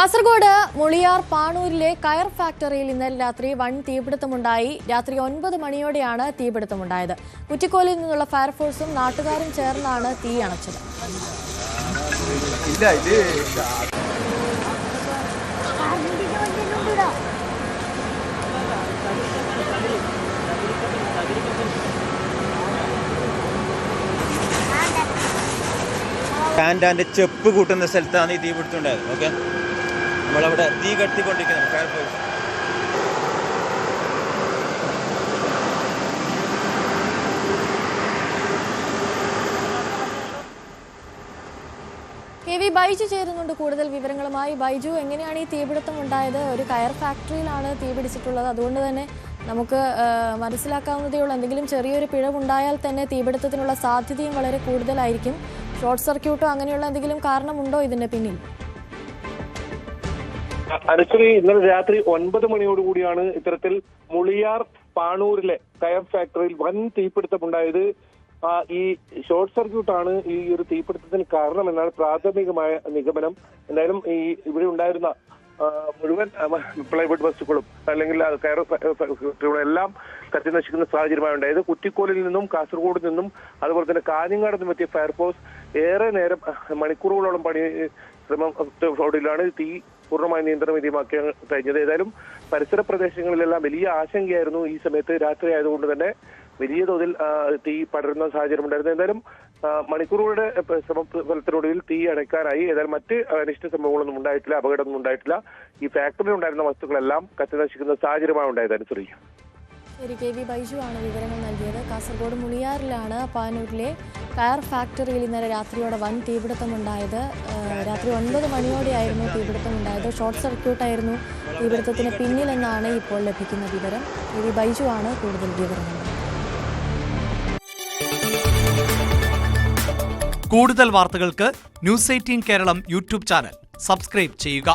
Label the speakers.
Speaker 1: കാസർഗോഡ് മുളിയാർ പാണൂരിലെ കയർ ഫാക്ടറിയിൽ ഇന്നലെ രാത്രി വൻ തീപിടുത്തമുണ്ടായി. രാത്രി 9 മണിയോടെയാണ് തീപിടുത്തമുണ്ടായത്. കുറ്റിക്കോലിൽ നിന്നുള്ള ഫയർഫോഴ്സും നാട്ടുകാരും ചേർന്നാണ് തീ അണച്ചത്.
Speaker 2: പാൻറ്റാൻ്റെ ചെപ്പ് കൂട്ടുന്ന സ്ഥലത്താണ് ഈ തീ പിടുത്തുണ്ടായത്. ഓക്കെ, നമ്മളവിടെ തീ കത്തിക്കൊണ്ടിരിക്കുന്നത് ഫയർഫോഴ്സ്.
Speaker 1: KV ബൈജു ചേരുന്നുണ്ട് കൂടുതൽ വിവരങ്ങളുമായി. ബൈജു, എങ്ങനെയാണ് ഈ തീപിടുത്തം ഉണ്ടായത്? ഒരു കയർ ഫാക്ടറിയിലാണ് തീ പിടിച്ചിട്ടുള്ളത്. അതുകൊണ്ട് തന്നെ നമുക്ക് മനസ്സിലാക്കാവുന്നതേ ഉള്ളൂ, എന്തെങ്കിലും ചെറിയൊരു പിഴവുണ്ടായാൽ തന്നെ തീപിടുത്തത്തിനുള്ള സാധ്യതയും വളരെ കൂടുതലായിരിക്കും. ഷോർട്ട് സർക്യൂട്ടോ അങ്ങനെയുള്ള എന്തെങ്കിലും കാരണമുണ്ടോ ഇതിന്റെ പിന്നിൽ?
Speaker 3: അനുശ്രീ, ഇന്നലെ രാത്രി 9 മണിയോടുകൂടിയാണ് ഇത്തരത്തിൽ മുളിയാർ പാണൂരിലെ കയർ ഫാക്ടറിയിൽ വൻ തീപിടുത്തമുണ്ടായത്. ഈ ഷോർട്ട് സർക്യൂട്ടാണ് ഈ ഒരു തീപിടുത്തത്തിന് കാരണമെന്നാണ് പ്രാഥമികമായ നിഗമനം. എന്തായാലും ഇവിടെ ഉണ്ടായിരുന്ന മുഴുവൻ പ്ലൈവുഡ് വസ്തുക്കളും അല്ലെങ്കിൽ കയർ ഫാക്ടറികളും എല്ലാം കത്തി നശിക്കുന്ന സാഹചര്യമാണ് ഉണ്ടായത്. കുറ്റിക്കോലിൽ നിന്നും കാസർഗോഡ് നിന്നും അതുപോലെ തന്നെ കാഞ്ഞങ്ങാട് നിന്നും എത്തിയ ഫയർഫോഴ്സ് ഏറെ നേരം മണിക്കൂറുകളോളം ശ്രമത്തോടെയാണ് തീ പൂർണ്ണമായി നിയന്ത്രണ വിധേയമാക്കാൻ കഴിഞ്ഞത്. ഏതായാലും പരിസര പ്രദേശങ്ങളിലെല്ലാം വലിയ ആശങ്കയായിരുന്നു. ഈ സമയത്ത് രാത്രി ആയതുകൊണ്ട് തന്നെ വലിയ തോതിൽ തീ പടരുന്ന സാഹചര്യം ഉണ്ടായിരുന്നു. എന്തായാലും മണിക്കൂറുകളുടെ ശ്രമഫലത്തിനൊടുവിൽ തീ അണയ്ക്കാനായി. ഏതായാലും മറ്റ് അനിഷ്ട സംഭവങ്ങളൊന്നും ഉണ്ടായിട്ടില്ല, അപകടമൊന്നും ഉണ്ടായിട്ടില്ല. ഈ ഫാക്ടറിയിൽ ഉണ്ടായിരുന്ന വസ്തുക്കളെല്ലാം കത്തി നശിക്കുന്ന സാഹചര്യമാണ് ഉണ്ടായത്. അനുസരിച്ച്
Speaker 1: ശരി, KV ബൈജു ആണ് വിവരങ്ങൾ നൽകിയത്. കാസർഗോഡ് മുളിയാറിലാണ് പാനൂരിലെ കയർ ഫാക്ടറിയിൽ ഇന്നലെ രാത്രിയോടെ വൻ തീപിടുത്തമുണ്ടായത്. രാത്രി 9 മണിയോടെയായിരുന്നു തീപിടുത്തമുണ്ടായത്. ഷോർട്ട് സർക്യൂട്ടായിരുന്നു തീപിടുത്തത്തിന് പിന്നിലെന്നാണ് ഇപ്പോൾ ലഭിക്കുന്ന വിവരം. KV ബൈജു ആണ് കൂടുതൽ വിവരങ്ങൾ.
Speaker 4: കൂടുതൽ വാർത്തകൾക്ക് News 18 Keralam YouTube channel subscribe ചെയ്യുക.